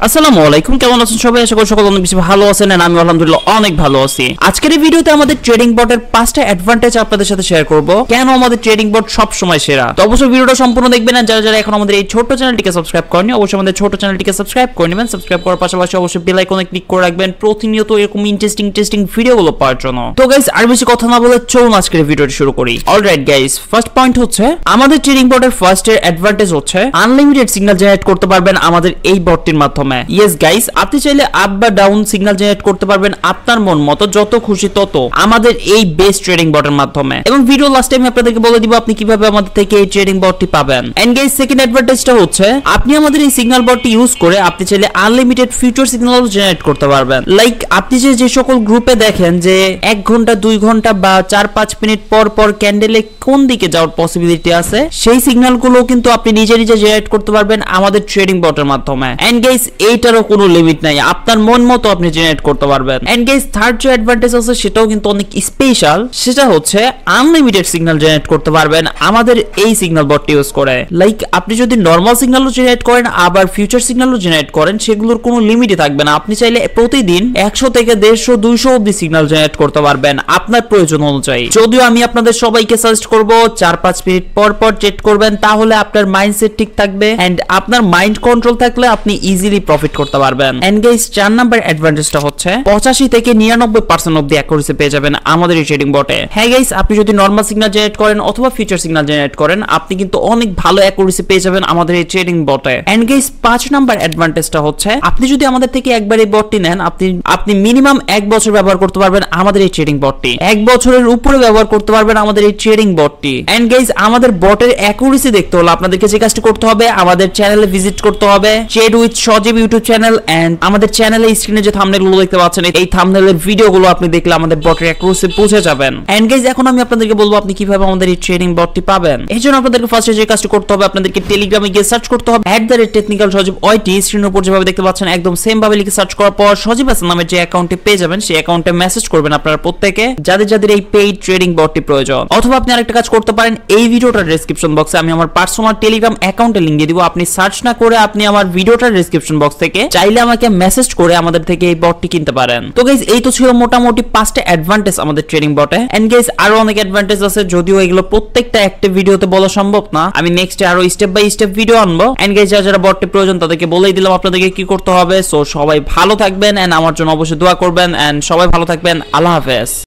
আসসালামু আলাইকুম, কেমন আছেন সবাই? আশা করি সকলে অনেক বেশি ভালো আছেন। আমি আলহামদুলিল্লাহ অনেক ভালো আছি। আজকের এই ভিডিওতে আমাদের ট্রেডিং বটের 5টা অ্যাডভান্টেজ আপনাদের সাথে শেয়ার করব, কেন আমাদের ট্রেডিং বট সব সময় সেরা। তো অবশ্যই ভিডিওটা সম্পূর্ণ দেখবেন। আর যারা যারা এখন আমাদের এই ছোট চ্যানেলটিকে সাবস্ক্রাইব করেনি, অবশ্যই আমাদের ছোট চ্যানেলটিকে সাবস্ক্রাইব করে নেবেন। সাবস্ক্রাইব করার পাশাপাশি অবশ্যই বেল আইকনে ক্লিক করে রাখবেন প্রতিনিয়ত এরকম ইন্টারেস্টিং ভিডিওগুলো পাওয়ার জন্য। তো গাইস, আর বেশি কথা না বলে চলুন আজকের ভিডিওটি শুরু করি। অলরাইট গাইস, ফার্স্ট পয়েন্ট হচ্ছে আমাদের ট্রেডিং বটের ফার্স্ট এর অ্যাডভান্টেজ হচ্ছে আনলিমিটেড সিগন্যাল জেনারেট করতে পারবেন আমাদের এই বটটির মাধ্যমে। ইয়েস গাইস, আপনি চাইলে আপ বা ডাউন সিগন্যাল জেনারেট করতে পারবেন আপনার মন মতো, যত খুশি তত, আমাদের এই বেস ট্রেডিং বটের মাধ্যমে। এবং ভিডিও লাস্টে আমি আপনাদেরকে বলে দিব আপনি কিভাবে আমাদের থেকে এই ট্রেডিং বটটি পাবেন। এন্ড গাইস, সেকেন্ড অ্যাডভান্টেজটা হচ্ছে আপনি আমাদের এই সিগন্যাল বটটি ইউজ করে আপনি চাইলে আনলিমিটেড ফিউচার সিগন্যাল জেনারেট করতে পারবেন। লাইক আপনি যে সকল গ্রুপে দেখেন যে 1 ঘন্টা 2 ঘন্টা বা 4-5 মিনিট পর পর ক্যান্ডেলে কোন দিকে যাওয়ার পসিবিলিটি আছে, সেই সিগন্যালগুলো কিন্তু আপনি নিজে নিজে জেনারেট করতে পারবেন আমাদের ট্রেডিং বটের মাধ্যমে। এন্ড গাইস, এইটারও কোনো লিমিট নাই, আপনার মন মতো আপনি জেনারেট করতে পারবেন। এন্ড গাইস, থার্ড যে অ্যাডভান্টেজ আছে সেটাও কিন্তু অনেক স্পেশাল, সেটা হচ্ছে আনলিমিটেড সিগন্যাল জেনারেট করতে পারবেন আমাদের এই সিগন্যাল বটটি ইউজ করে। লাইক আপনি যদি নরমাল সিগন্যালও জেনারেট করেন আবার ফিউচার সিগন্যালও জেনারেট করেন, সেগুলোর কোনো লিমিটই থাকবে না। আপনি চাইলে প্রতিদিন 100 থেকে 150 200 অবধি সিগন্যাল জেনারেট করতে পারবেন আপনার প্রয়োজন অনুযায়ী। যদিও আমি আপনাদের সবাইকে সাজেস্ট করব 4-5 মিনিট পর পর চেক করবেন, তাহলে আপনার মাইন্ডসেট ঠিক থাকবে এন্ড আপনার মাইন্ড কন্ট্রোল থাকলে আপনি ইজিলি প্রফিট করতে পারবেন। এন্ড গাইস, 4 নাম্বার অ্যাডভান্টেজটা হচ্ছে 85 থেকে 99% অবধি অ্যাকুরেসি পেয়ে যাবেন আমাদের এই ট্রেডিং বটে। হ্যাঁ গাইস, আপনি যদি নরমাল সিগন্যাল জেনারেট করেন অথবা ফিউচার সিগন্যাল জেনারেট করেন, আপনি কিন্তু অনেক ভালো অ্যাকুরেসি পেয়ে যাবেন আমাদের এই ট্রেডিং বটে। এন্ড গাইস, 5 নাম্বার অ্যাডভান্টেজটা হচ্ছে আপনি যদি আমাদের থেকে একবার এই বটটি নেন, আপনি মিনিমাম 1 বছর ব্যবহার করতে পারবেন আমাদের এই ট্রেডিং বটটি। 1 বছরের উপরে ব্যবহার করতে পারবেন আমাদের এই ট্রেডিং বটটি। এন্ড গাইস, আমাদের বটের অ্যাকুরেসি দেখতে হলে আপনাদেরকে যে কাজটি করতে হবে, আমাদের চ্যানেলে ভিজিট করতে হবে, trade with Sajib YouTube channel. And আমাদের চ্যানেলে স্ক্রিনে যে থাম্বনেলগুলো দেখতে পাচ্ছেন, এই থাম্বনেলের ভিডিওগুলো আপনি দেখলে আমাদের বটের অ্যাকুরেসি বুঝে যাবেন। এন্ড গাইস, এখন আমি আপনাদেরকে বলবো আপনি কিভাবে আমাদের এই ট্রেডিং বটটি পাবেন। এই জন্য আপনাদেরকে ফার্স্টে যে কাজটি করতে হবে, আপনাদেরকে টেলিগ্রামে গিয়ে সার্চ করতে হবে @technical সজীব ওয়াইটি। স্ক্রিনের উপর যেভাবে দেখতে পাচ্ছেন একদম সেম ভাবে লিখে সার্চ করার পর সজীব হাসান নামের যে অ্যাকাউন্টে পেয়ে যাবেন, সেই অ্যাকাউন্টে মেসেজ করবেন আপনারা প্রত্যেকে, যাদের এই পেইড ট্রেডিং বটটি প্রয়োজন। অথবা আপনি আরেকটা কাজ করতে পারেন, এই ভিডিওটার ডেসক্রিপশন বক্সে আমি আমার পার্সোনাল টেলিগ্রাম অ্যাকাউন্টের লিংক দিয়ে দিব। আপনি সার্চ না করে আপনি আমার ভিডিওটার ডেসক্রিপশন বক্স থেকে চাইলে আমাকে মেসেজ করে আমাদের থেকে এই বটটি কিনতে পারেন। তো গাইস, এই তো ছিল মোটামুটি 5টা অ্যাডভান্টেজ আমাদের ট্রেডিং বটে। এন্ড গাইস, আরো অনেক অ্যাডভান্টেজ আছে, যদিও এগুলো প্রত্যেকটা একটা ভিডিওতে বলা সম্ভব না। আমি নেক্সটে আরো স্টেপ বাই স্টেপ ভিডিও আনবো। এন্ড গাইস, যারা বটটি প্রয়োজন তাদেরকে বলেই দিলাম আপনাদেরকে কি করতে হবে। সো সবাই ভালো থাকবেন এন্ড আমার জন্য অবশ্যই দোয়া করবেন। এন্ড সবাই ভালো থাকবেন। আল্লাহ হাফেজ।